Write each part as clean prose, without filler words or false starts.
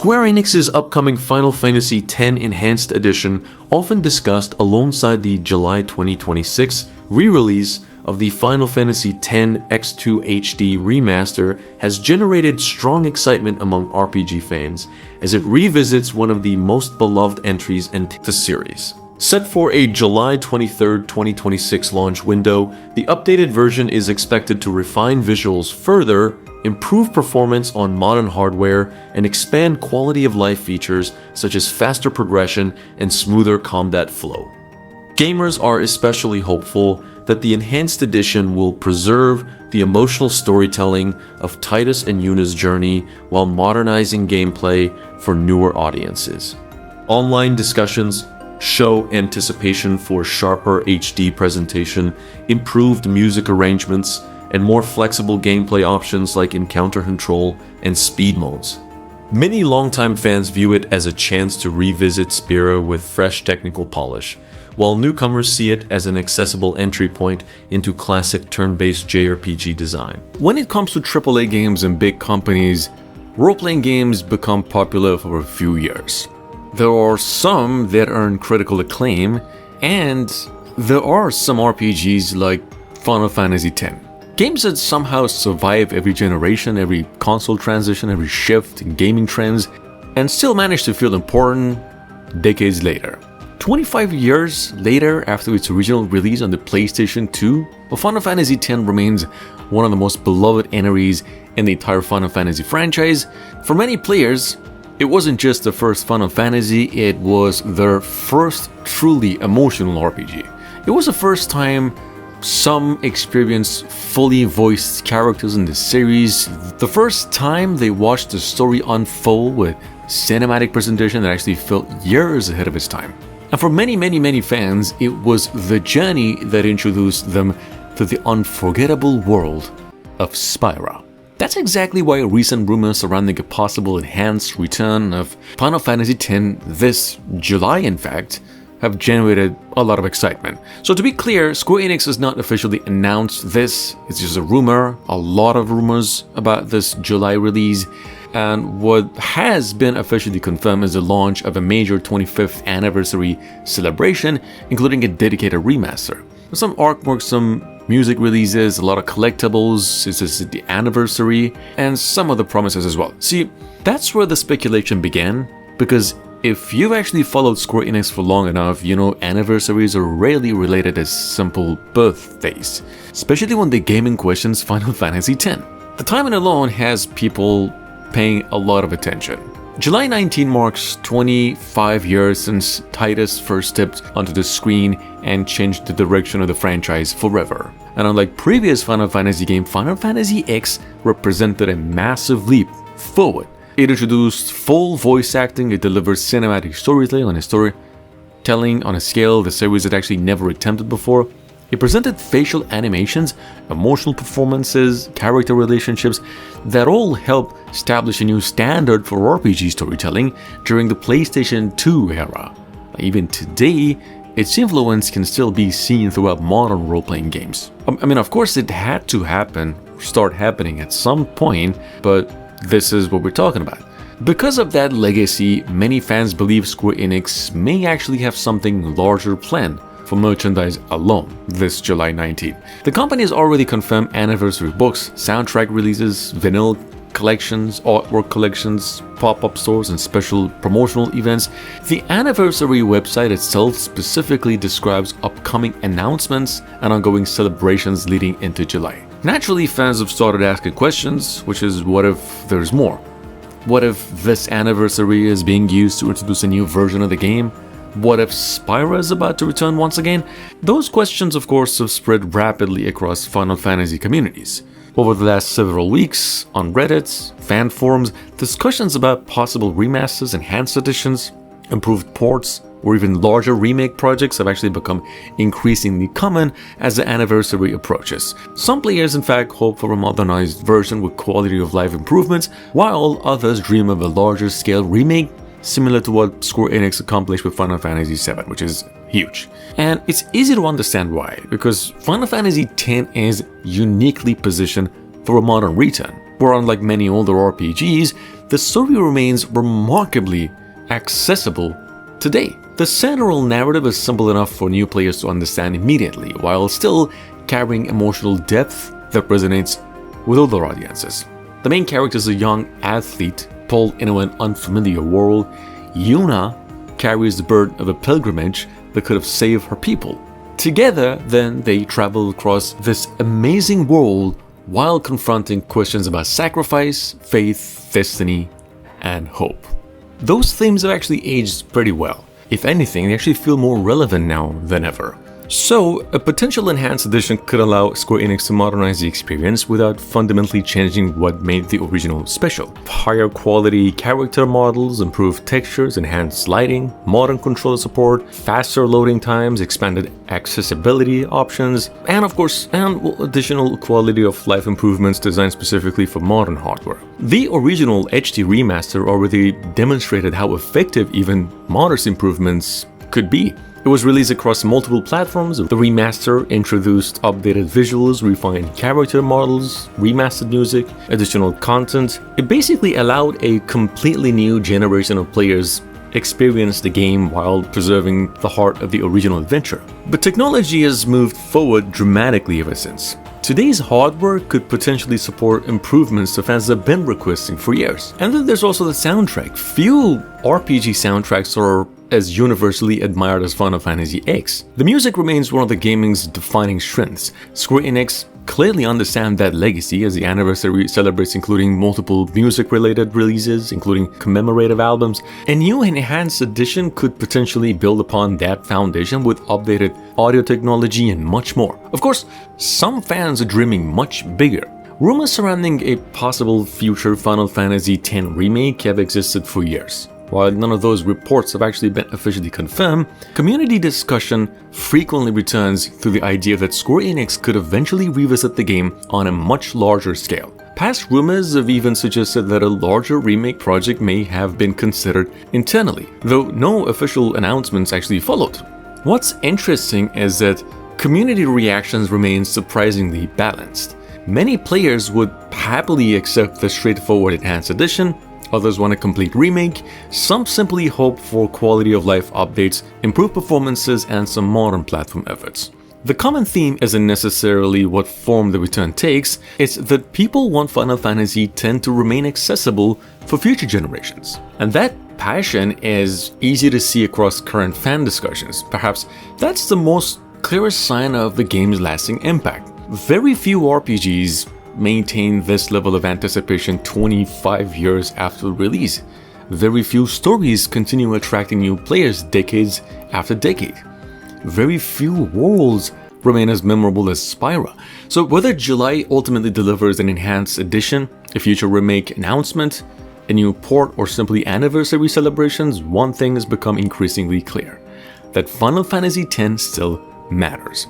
Square Enix's upcoming Final Fantasy X Enhanced Edition, often discussed alongside the July 2026 re-release of the Final Fantasy X X2 HD Remaster, has generated strong excitement among RPG fans as it revisits one of the most beloved entries in the series. Set for a July 23, 2026 launch window, the updated version is expected to refine visuals further, improve performance on modern hardware, and expand quality of life features such as faster progression and smoother combat flow. Gamers are especially hopeful that the Enhanced Edition will preserve the emotional storytelling of Titus and Yuna's journey while modernizing gameplay for newer audiences. Online discussions show anticipation for sharper HD presentation, improved music arrangements, and more flexible gameplay options like encounter control and speed modes. Many longtime fans view it as a chance to revisit Spira with fresh technical polish, while newcomers see it as an accessible entry point into classic turn-based JRPG design. When it comes to AAA games and big companies, role-playing games become popular for a few years. There are some that earn critical acclaim, and there are some RPGs like Final Fantasy X. Games that somehow survive every generation, every console transition, every shift in gaming trends, and still manage to feel important decades later. 25 years later after its original release on the PlayStation 2, Final Fantasy X remains one of the most beloved entries in the entire Final Fantasy franchise. For many players, it wasn't just the first Final Fantasy, it was their first truly emotional RPG. It was the first time some experienced fully voiced characters in the series, the first time they watched the story unfold with cinematic presentation that actually felt years ahead of its time. And for many fans, it was the journey that introduced them to the unforgettable world of Spira. That's exactly why recent rumors surrounding a possible enhanced return of Final Fantasy X this July, in fact, have generated a lot of excitement. So to be clear, Square Enix has not officially announced this. It's just a rumor, a lot of rumors about this July release. And what has been officially confirmed is the launch of a major 25th anniversary celebration, including a dedicated remaster. Some artwork, some music releases, a lot of collectibles, this is the anniversary, and some other promises as well. See, that's where the speculation began, because if you've actually followed Square Enix for long enough, you know anniversaries are rarely related as simple birthdays, especially when the game in question's Final Fantasy X. The timing alone has people paying a lot of attention. July 19 marks 25 years since Titus first stepped onto the screen and changed the direction of the franchise forever. And unlike previous Final Fantasy games, Final Fantasy X represented a massive leap forward. It introduced full voice acting, it delivered cinematic storytelling on a scale the series had actually never attempted before. It presented facial animations, emotional performances, character relationships that all helped establish a new standard for RPG storytelling during the PlayStation 2 era. Even today, its influence can still be seen throughout modern role-playing games. I mean, of course it had to start happening at some point, but this is what we're talking about. Because of that legacy, many fans believe Square Enix may actually have something larger planned for merchandise alone this July 19th. The company has already confirmed anniversary books, soundtrack releases, vinyl collections, artwork collections, pop-up stores, and special promotional events. The anniversary website itself specifically describes upcoming announcements and ongoing celebrations leading into July. Naturally, fans have started asking questions, which is, what if there's more? What if this anniversary is being used to introduce a new version of the game? What if Spira is about to return once again? Those questions, of course, have spread rapidly across Final Fantasy communities. Over the last several weeks, on Reddit, fan forums, discussions about possible remasters, enhanced editions, improved ports, or even larger remake projects have actually become increasingly common as the anniversary approaches. Some players, in fact, hope for a modernized version with quality of life improvements, while others dream of a larger scale remake similar to what Square Enix accomplished with Final Fantasy VII, which is huge. And it's easy to understand why, because Final Fantasy X is uniquely positioned for a modern return. where unlike many older RPGs, the story remains remarkably accessible today. The central narrative is simple enough for new players to understand immediately, while still carrying emotional depth that resonates with older audiences. The main character is a young athlete pulled into an unfamiliar world. Yuna carries the burden of a pilgrimage that could have saved her people. Together, then, they travel across this amazing world while confronting questions about sacrifice, faith, destiny, and hope. Those themes have actually aged pretty well. If anything, they actually feel more relevant now than ever. So, a potential enhanced edition could allow Square Enix to modernize the experience without fundamentally changing what made the original special. Higher quality character models, improved textures, enhanced lighting, modern controller support, faster loading times, expanded accessibility options, and of course, additional quality of life improvements designed specifically for modern hardware. The original HD remaster already demonstrated how effective even modest improvements could be. It was released across multiple platforms. The remaster introduced updated visuals, refined character models, remastered music, additional content. It basically allowed a completely new generation of players experience the game while preserving the heart of the original adventure. But technology has moved forward dramatically ever since. Today's hardware could potentially support improvements the fans have been requesting for years. And then there's also the soundtrack. Few RPG soundtracks are as universally admired as Final Fantasy X. The music remains one of the gaming's defining strengths. Square Enix clearly understand that legacy as the anniversary celebrates, including multiple music-related releases, including commemorative albums. A new enhanced edition could potentially build upon that foundation with updated audio technology and much more. Of course, some fans are dreaming much bigger. Rumors surrounding a possible future Final Fantasy X remake have existed for years. While none of those reports have actually been officially confirmed, community discussion frequently returns to the idea that Square Enix could eventually revisit the game on a much larger scale. Past rumors have even suggested that a larger remake project may have been considered internally, though no official announcements actually followed. What's interesting is that community reactions remain surprisingly balanced. Many players would happily accept the straightforward enhanced edition. Others want a complete remake. Some simply hope for quality of life updates, improved performances, and some modern platform efforts. The common theme isn't necessarily what form the return takes, it's that people want Final Fantasy X to remain accessible for future generations. And that passion is easy to see across current fan discussions. Perhaps that's the most clearest sign of the game's lasting impact. Very few RPGs maintain this level of anticipation 25 years after release. Very few stories continue attracting new players decades after decade. Very few worlds remain as memorable as Spyro. So whether July ultimately delivers an enhanced edition, a future remake announcement, a new port, or simply anniversary celebrations, one thing has become increasingly clear: that Final Fantasy X still matters.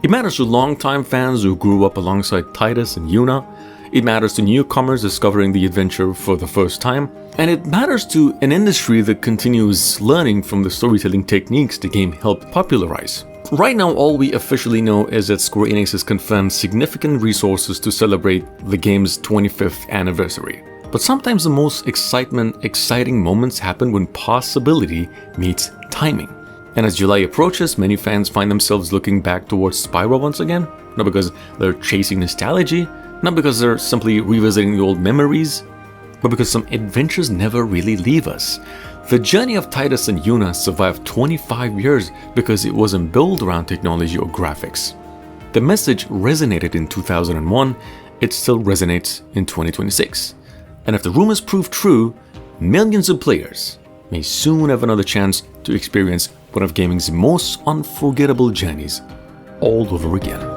It matters to longtime fans who grew up alongside Titus and Yuna. It matters to newcomers discovering the adventure for the first time. And it matters to an industry that continues learning from the storytelling techniques the game helped popularize. Right now, all we officially know is that Square Enix has confirmed significant resources to celebrate the game's 25th anniversary. But sometimes the most exciting moments happen when possibility meets timing. And as July approaches, many fans find themselves looking back towards Spyro once again, not because they're chasing nostalgia, not because they're simply revisiting the old memories, but because some adventures never really leave us. The journey of Titus and Yuna survived 25 years because it wasn't built around technology or graphics. The message resonated in 2001, it still resonates in 2026. And if the rumors prove true, millions of players may soon have another chance to experience one of gaming's most unforgettable journeys all over again.